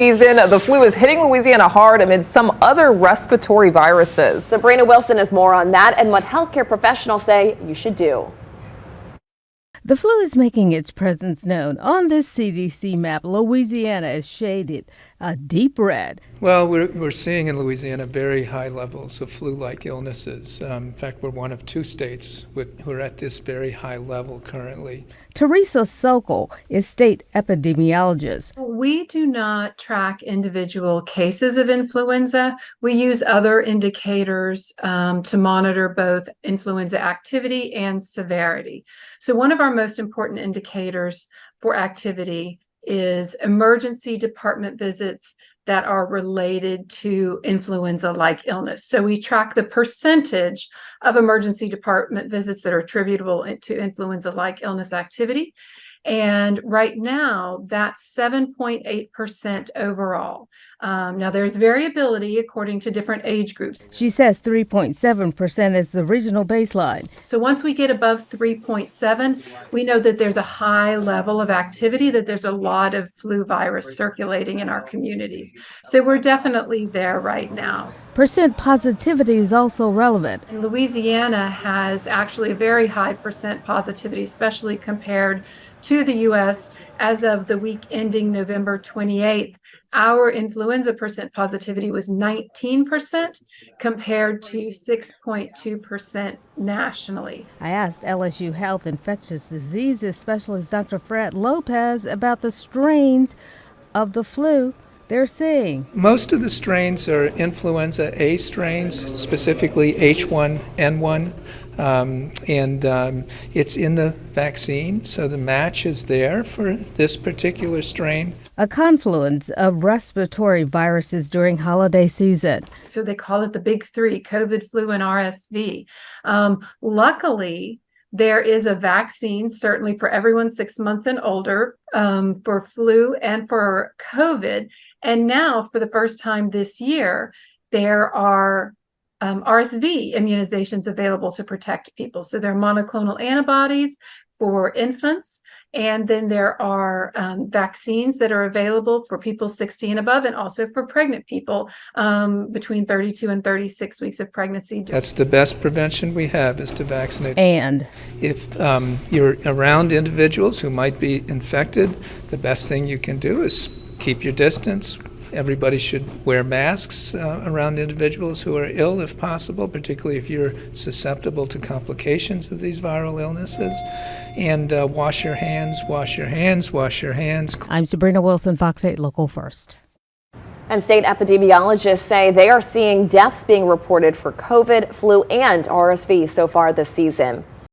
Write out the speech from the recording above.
The flu is hitting Louisiana hard amid some other respiratory viruses. Sabrina Wilson has more on that and what healthcare professionals say you should do. The flu is making its presence known. On this CDC map, Louisiana is shaded a deep red. Well, we're seeing in Louisiana very high levels of flu-like illnesses. In fact, we're one of two states who are at this very high level currently. Teresa Sokol is state epidemiologist. We do not track individual cases of influenza. We use other indicators to monitor both influenza activity and severity. So one of our most important indicators for activity is emergency department visits that are related to influenza-like illness. So we track the percentage of emergency department visits that are attributable to influenza-like illness activity. And right now, that's 7.8% overall. Now, there's variability according to different age groups. She says 3.7% is the regional baseline. So once we get above 3.7, we know that there's a high level of activity, that there's a lot of flu virus circulating in our communities. So we're definitely there right now. Percent positivity is also relevant. And Louisiana has actually a very high percent positivity, especially compared to the U.S. As of the week ending November 28th, our influenza percent positivity was 19% compared to 6.2% nationally. I asked LSU Health Infectious Diseases specialist Dr. Fred Lopez about the strains of the flu they're seeing. Most of the strains are influenza A strains, specifically H1N1, and it's in the vaccine, so the match is there for this particular strain. A confluence of respiratory viruses during holiday season. So they call it the big three: COVID, flu, and RSV. Luckily, there is a vaccine, certainly for everyone 6 months and older, for flu and for COVID. And now, for the first time this year, there are RSV immunizations available to protect people. So there are monoclonal antibodies for infants, and then there are vaccines that are available for people 60 and above, and also for pregnant people between 32 and 36 weeks of pregnancy. That's the best prevention we have, is to vaccinate. And if you're around individuals who might be infected, the best thing you can do is keep your distance. Everybody should wear masks around individuals who are ill if possible, particularly if you're susceptible to complications of these viral illnesses. And wash your hands, wash your hands, wash your hands. I'm Sabrina Wilson, Fox 8 Local First. And state epidemiologists say they are seeing deaths being reported for COVID, flu, and RSV so far this season.